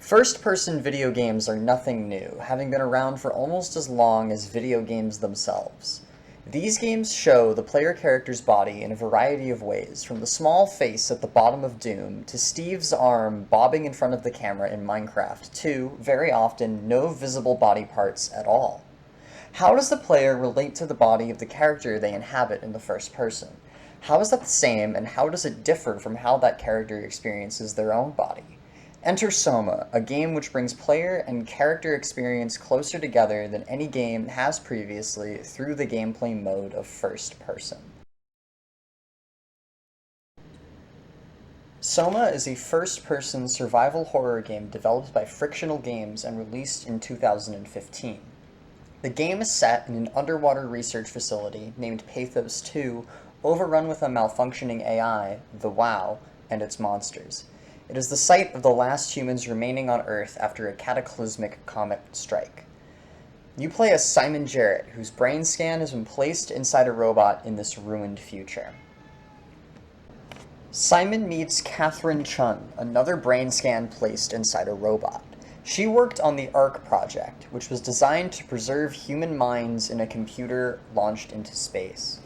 First-person video games are nothing new, having been around for almost as long as video games themselves. These games show the player character's body in a variety of ways, from the small face at the bottom of Doom to Steve's arm bobbing in front of the camera in Minecraft to, very often, no visible body parts at all. How does the player relate to the body of the character they inhabit in the first person? How is that the same, and how does it differ from how that character experiences their own body? Enter SOMA, a game which brings player and character experience closer together than any game has previously through the gameplay mode of first person. SOMA is a first-person survival horror game developed by Frictional Games and released in 2015. The game is set in an underwater research facility named Pathos 2, overrun with a malfunctioning AI, the WoW, and its monsters. It is the site of the last humans remaining on Earth after a cataclysmic comet strike. You play as Simon Jarrett, whose brain scan has been placed inside a robot in this ruined future. Simon meets Catherine Chun, another brain scan placed inside a robot. She worked on the ARC project, which was designed to preserve human minds in a computer launched into space.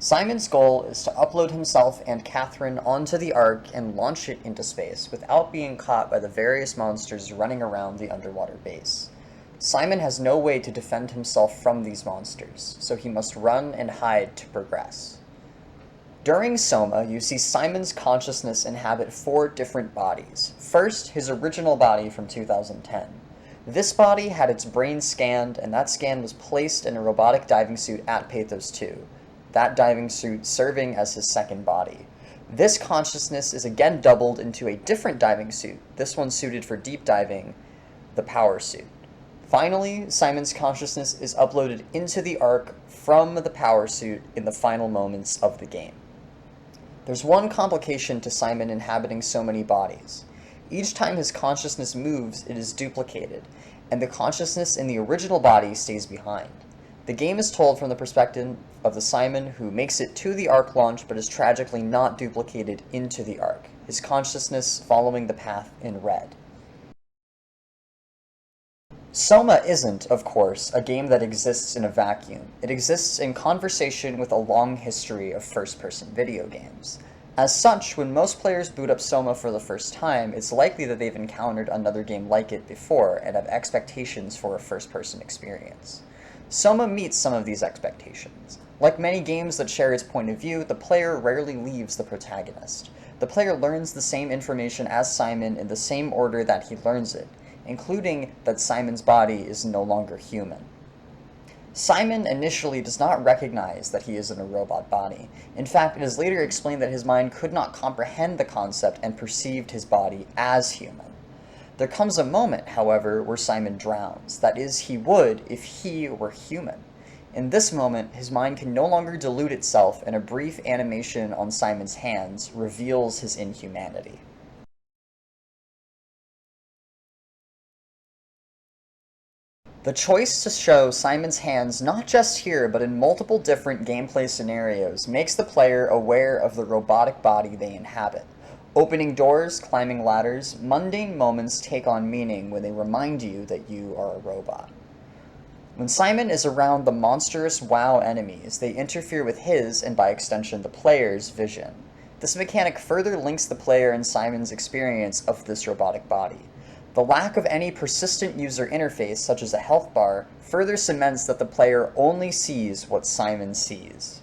Simon's goal is to upload himself and Catherine onto the Ark and launch it into space without being caught by the various monsters running around the underwater base. Simon has no way to defend himself from these monsters, so he must run and hide to progress. During SOMA, you see Simon's consciousness inhabit 4 different bodies. First, his original body from 2010. This body had its brain scanned, and that scan was placed in a robotic diving suit at Pathos 2. That diving suit serving as his second body. This consciousness is again doubled into a different diving suit, this one suited for deep diving, the power suit. Finally, Simon's consciousness is uploaded into the Ark from the power suit in the final moments of the game. There's one complication to Simon inhabiting so many bodies. Each time his consciousness moves, it is duplicated, and the consciousness in the original body stays behind. The game is told from the perspective of the Simon who makes it to the Ark launch but is tragically not duplicated into the Ark, his consciousness following the path in red. SOMA isn't, of course, a game that exists in a vacuum. It exists in conversation with a long history of first-person video games. As such, when most players boot up SOMA for the first time, it's likely that they've encountered another game like it before and have expectations for a first-person experience. SOMA meets some of these expectations. Like many games that share its point of view, the player rarely leaves the protagonist. The player learns the same information as Simon in the same order that he learns it, including that Simon's body is no longer human. Simon initially does not recognize that he is in a robot body. In fact, it is later explained that his mind could not comprehend the concept and perceived his body as human. There comes a moment, however, where Simon drowns. That is, he would if he were human. In this moment, his mind can no longer delude itself, and a brief animation on Simon's hands reveals his inhumanity. The choice to show Simon's hands not just here, but in multiple different gameplay scenarios makes the player aware of the robotic body they inhabit. Opening doors, climbing ladders, mundane moments take on meaning when they remind you that you are a robot. When Simon is around the monstrous WoW enemies, they interfere with his, and by extension the player's, vision. This mechanic further links the player and Simon's experience of this robotic body. The lack of any persistent user interface, such as a health bar, further cements that the player only sees what Simon sees.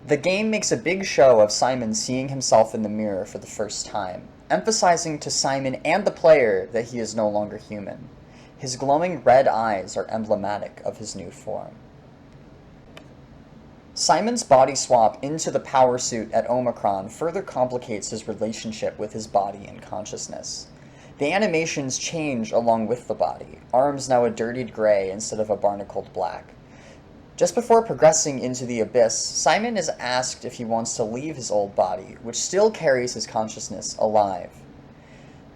The game makes a big show of Simon seeing himself in the mirror for the first time, emphasizing to Simon and the player that he is no longer human. His glowing red eyes are emblematic of his new form. Simon's body swap into the power suit at Omicron further complicates his relationship with his body and consciousness. The animations change along with the body, arms now a dirtied gray instead of a barnacled black. Just before progressing into the abyss, Simon is asked if he wants to leave his old body, which still carries his consciousness alive.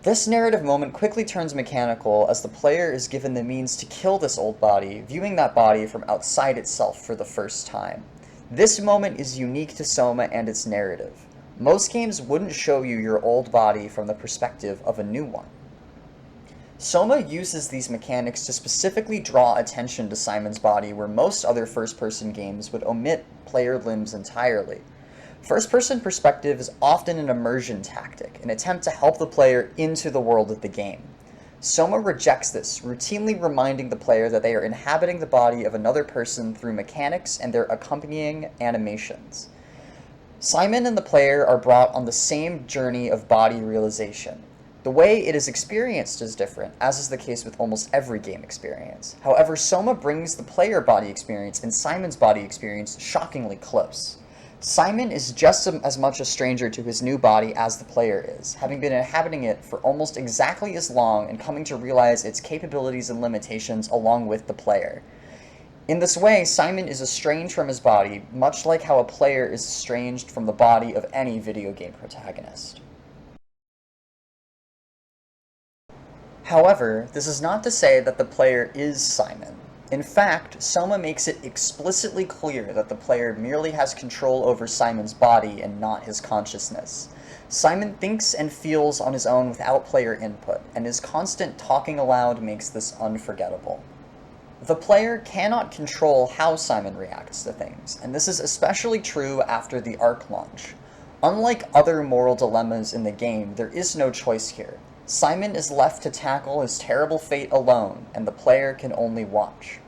This narrative moment quickly turns mechanical as the player is given the means to kill this old body, viewing that body from outside itself for the first time. This moment is unique to SOMA and its narrative. Most games wouldn't show you your old body from the perspective of a new one. SOMA uses these mechanics to specifically draw attention to Simon's body where most other first-person games would omit player limbs entirely. First-person perspective is often an immersion tactic, an attempt to help the player into the world of the game. SOMA rejects this, routinely reminding the player that they are inhabiting the body of another person through mechanics and their accompanying animations. Simon and the player are brought on the same journey of body realization. The way it is experienced is different, as is the case with almost every game experience. However, SOMA brings the player body experience and Simon's body experience shockingly close. Simon is just as much a stranger to his new body as the player is, having been inhabiting it for almost exactly as long and coming to realize its capabilities and limitations along with the player. In this way, Simon is estranged from his body, much like how a player is estranged from the body of any video game protagonist. However, this is not to say that the player is Simon. In fact, SOMA makes it explicitly clear that the player merely has control over Simon's body and not his consciousness. Simon thinks and feels on his own without player input, and his constant talking aloud makes this unforgettable. The player cannot control how Simon reacts to things, and this is especially true after the Ark launch. Unlike other moral dilemmas in the game, there is no choice here. Simon is left to tackle his terrible fate alone, and the player can only watch.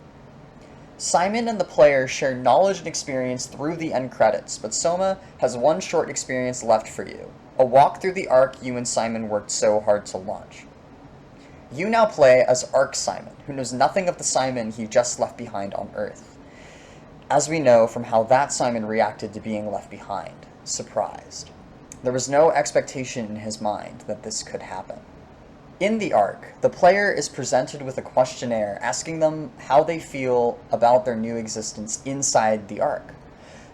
Simon and the player share knowledge and experience through the end credits, but SOMA has one short experience left for you, a walk through the Ark you and Simon worked so hard to launch. You now play as Ark Simon, who knows nothing of the Simon he just left behind on Earth. As we know from how that Simon reacted to being left behind, surprised. There was no expectation in his mind that this could happen. In the Ark, the player is presented with a questionnaire asking them how they feel about their new existence inside the Ark.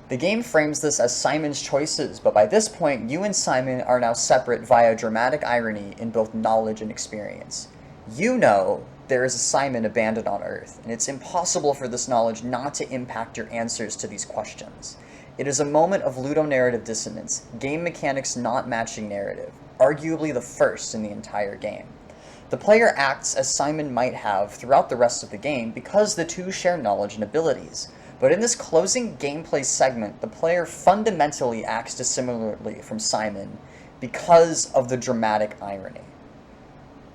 The game frames this as Simon's choices, but by this point, you and Simon are now separate via dramatic irony in both knowledge and experience. You know there is a Simon abandoned on Earth, and it's impossible for this knowledge not to impact your answers to these questions. It is a moment of ludonarrative dissonance, game mechanics not matching narrative, arguably the first in the entire game. The player acts as Simon might have throughout the rest of the game because the two share knowledge and abilities. But in this closing gameplay segment, the player fundamentally acts dissimilarly from Simon because of the dramatic irony.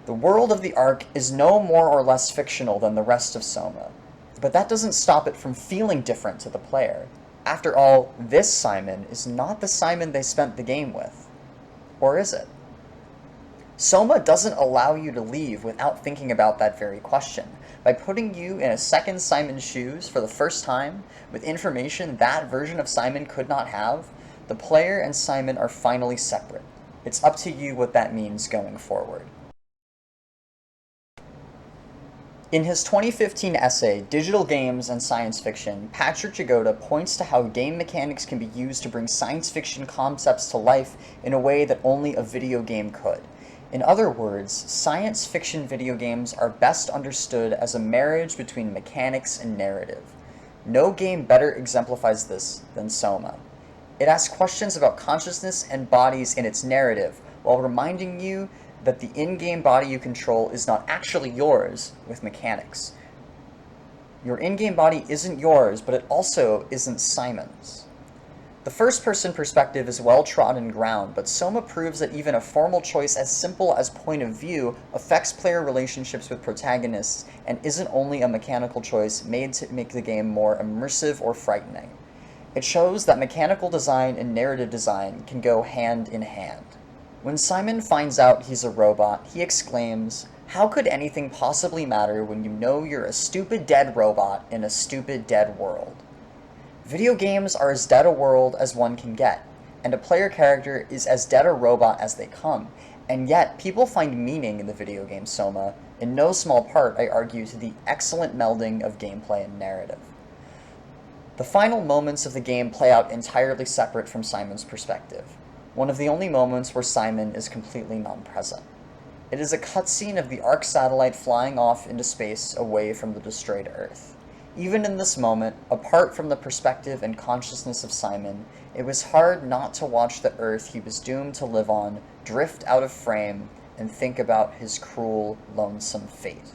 The world of the Ark is no more or less fictional than the rest of SOMA, but that doesn't stop it from feeling different to the player. After all, this Simon is not the Simon they spent the game with. Or is it? SOMA doesn't allow you to leave without thinking about that very question. By putting you in a second Simon's shoes for the first time, with information that version of Simon could not have, the player and Simon are finally separate. It's up to you what that means going forward. In his 2015 essay, Digital Games and Science Fiction, Patrick Jagoda points to how game mechanics can be used to bring science fiction concepts to life in a way that only a video game could. In other words, science fiction video games are best understood as a marriage between mechanics and narrative. No game better exemplifies this than SOMA. It asks questions about consciousness and bodies in its narrative, while reminding you that the in-game body you control is not actually yours with mechanics. Your in-game body isn't yours, but it also isn't Simon's. The first-person perspective is well-trodden ground, but SOMA proves that even a formal choice as simple as point of view affects player relationships with protagonists and isn't only a mechanical choice made to make the game more immersive or frightening. It shows that mechanical design and narrative design can go hand in hand. When Simon finds out he's a robot, he exclaims, "How could anything possibly matter when you know you're a stupid dead robot in a stupid dead world?" Video games are as dead a world as one can get, and a player character is as dead a robot as they come, and yet people find meaning in the video game SOMA, in no small part, I argue, to the excellent melding of gameplay and narrative. The final moments of the game play out entirely separate from Simon's perspective, one of the only moments where Simon is completely non-present. It is a cutscene of the Ark satellite flying off into space away from the destroyed Earth. Even in this moment, apart from the perspective and consciousness of Simon, it was hard not to watch the Earth he was doomed to live on drift out of frame and think about his cruel, lonesome fate.